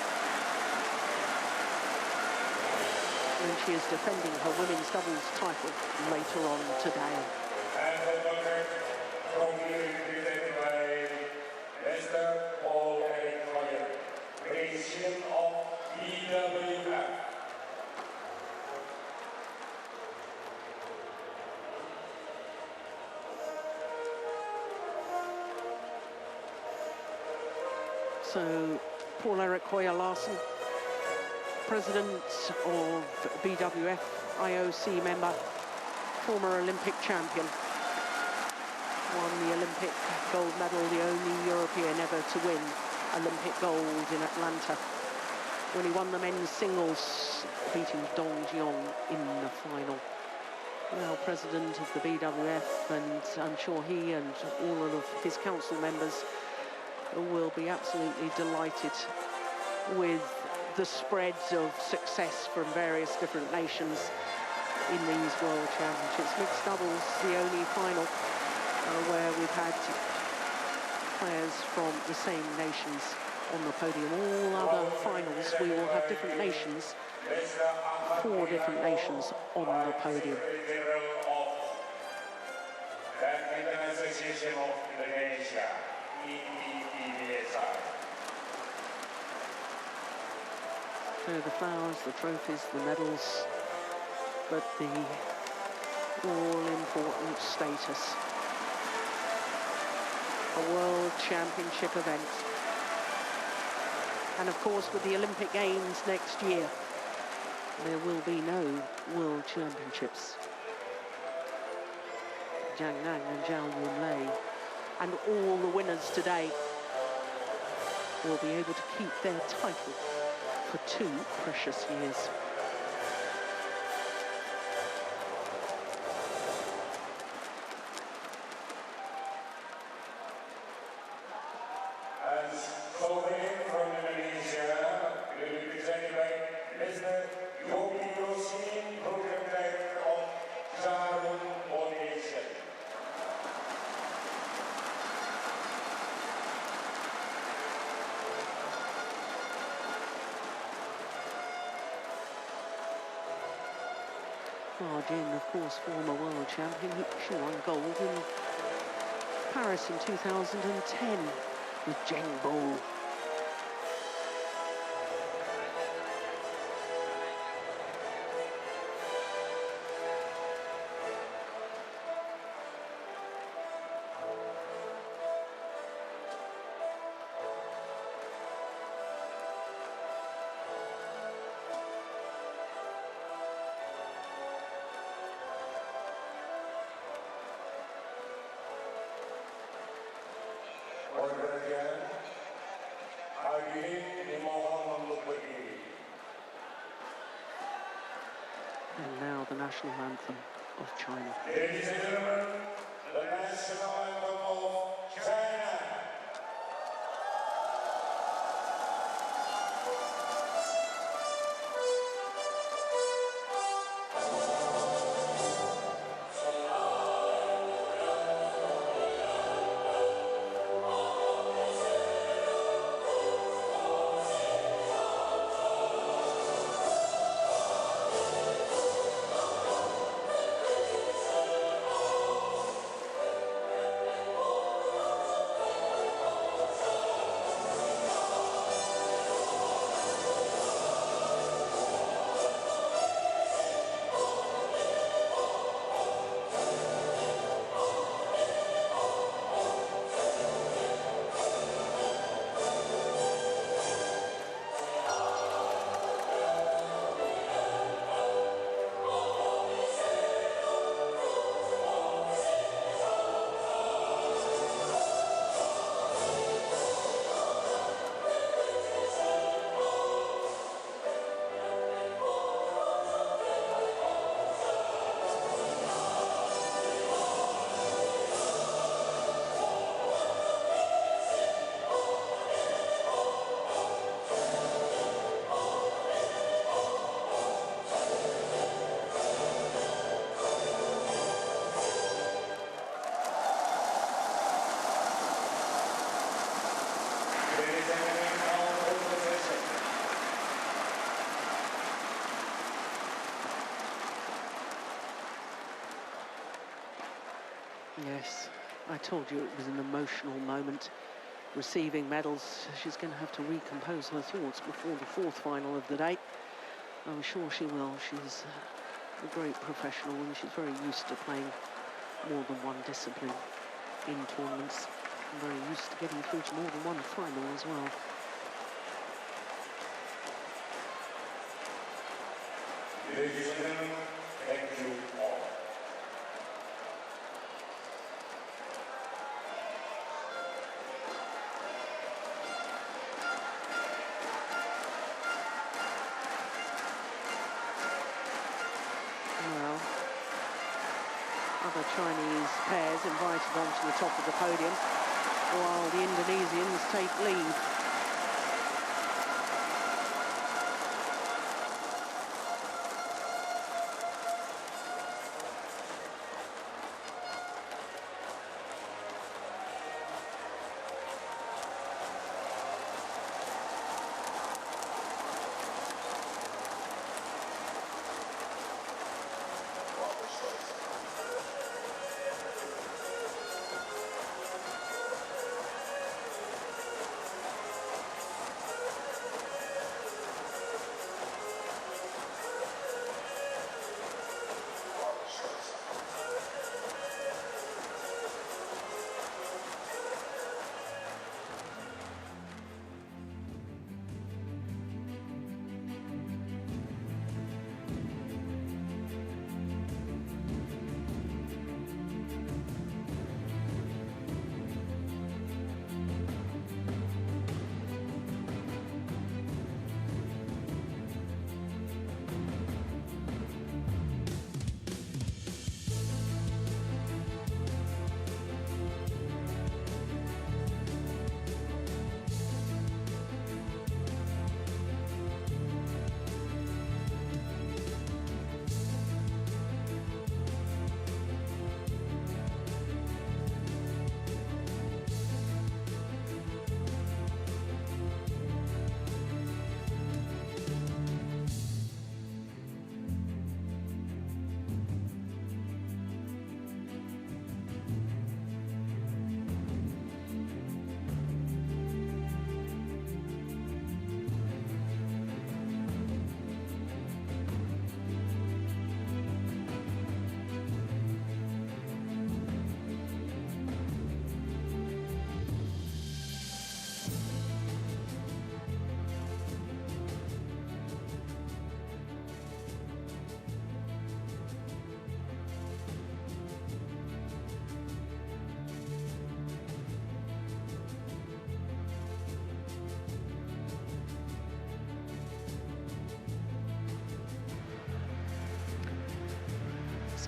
And she is defending her women's doubles title later on today. And the tournament completed by Mr. Paul President of BWF. So, Paul-Erik Hoyer Larsen, president of BWF, IOC member, former Olympic champion, won the Olympic gold medal, the only European ever to win Olympic gold in Atlanta, when he won the men's singles, beating Dong Jiong in the final. Now president of the BWF, and I'm sure he and all of his council members will be absolutely delighted with the spreads of success from various different nations in these World Championships. Mixed doubles, the only final where we've had players from the same nations on the podium. All other finals, we will have different nations, 4 different nations on the podium. So the flowers, the trophies, the medals, but the all-important status. A World Championship event. And of course, with the Olympic Games next year, there will be no World Championships. Zhang and Zhao Yunlei and all the winners today will be able to keep their title for 2 precious years. Jin, of course, former world champion. She won gold in Paris in 2010 with Zhang. And now the national anthem of China. Ladies and gentlemen, the national anthem of China. Yes, I told you it was an emotional moment. Receiving medals, she's going to have to recompose her thoughts before the fourth final of the day. I'm sure she will. She's a great professional and she's very used to playing more than one discipline in tournaments. And very used to getting through to more than one final as well. Ladies and gentlemen, thank you all. Well, other Chinese pairs invited onto the top of the podium, while the Indonesians take lead.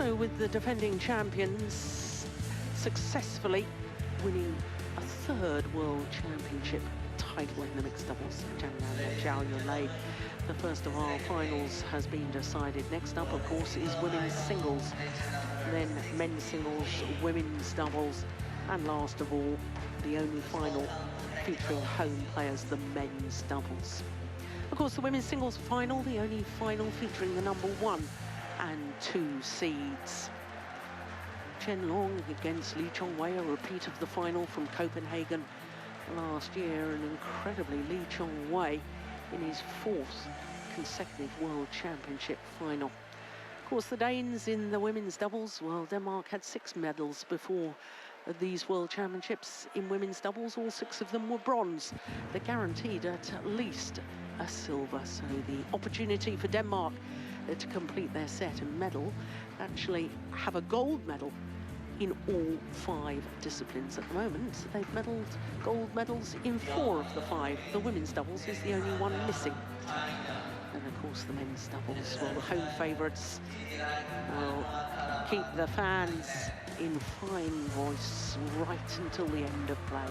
So with the defending champions successfully winning a third World Championship title in the mixed doubles, Cheng and Zhao Yunlei. The first of our finals has been decided. Next up, of course, is women's singles, then men's singles, women's doubles, and last of all, the only final featuring home players, the men's doubles. Of course, the women's singles final, the only final featuring the number 1 and 2 seeds. Chen Long against Li Chongwei, a repeat of the final from Copenhagen last year, and incredibly Li Chongwei in his 4th consecutive World Championship final. Of course, the Danes in the women's doubles, well, Denmark had 6 medals before these World Championships in women's doubles. All 6 of them were bronze. They're guaranteed at least a silver, so the opportunity for Denmark to complete their set and medal, actually have a gold medal in all 5 disciplines at the moment. They've medalled gold medals in 4 of the 5. The women's doubles is the only one missing. And of course the men's doubles, well, the home favourites will keep the fans in fine voice right until the end of play.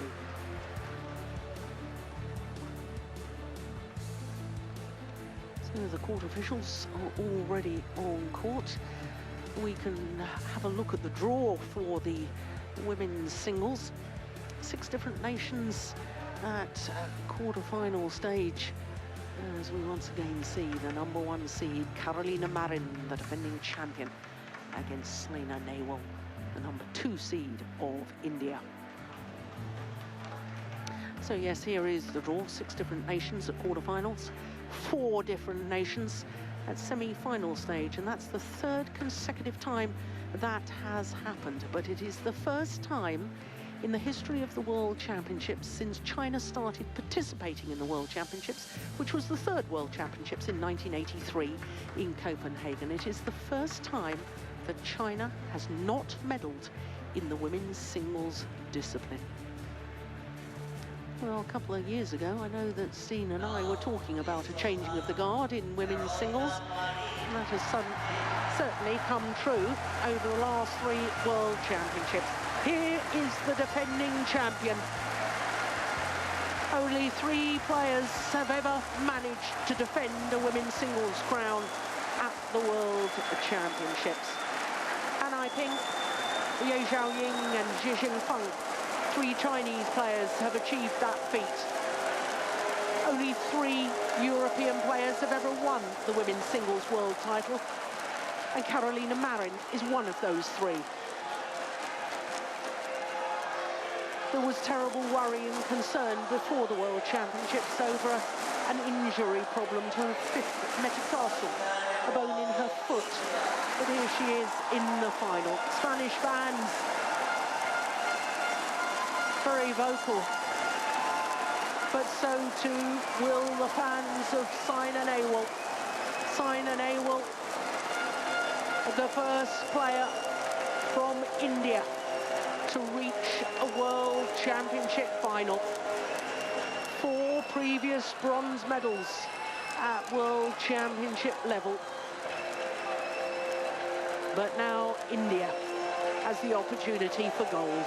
So the court officials are already on court. We can have a look at the draw for the women's singles. 6 different nations at quarter-final stage, as we once again see the number 1 seed, Carolina Marin, the defending champion, against Saina Nehwal, the number 2 seed of India. So yes, here is the draw. 6 different nations at quarterfinals, 4 different nations at semi-final stage, and that's the 3rd consecutive time that has happened. But it is the first time in the history of the World Championships since China started participating in the World Championships, which was the 3rd World Championships in 1983 in Copenhagen. It is the first time that China has not medalled in the women's singles discipline. Well, a couple of years ago, I know that Steen and I were talking about a changing of the guard in women's singles, and that has certainly come true over the last 3 World Championships. Here is the defending champion. Only 3 players have ever managed to defend a women's singles crown at the World Championships. And I think Ye Xiaoying and Zhi Xingfeng, 3 Chinese players, have achieved that feat. Only 3 European players have ever won the women's singles world title, and Carolina Marin is one of those 3. There was terrible worry and concern before the World Championships over an injury problem to her 5th metatarsal, a bone in her foot. But here she is in the final. Spanish fans, very vocal, but so too will the fans of Saina Nehwal. Saina Nehwal, the first player from India to reach a World Championship final. 4 previous bronze medals at World Championship level. But now India has the opportunity for gold.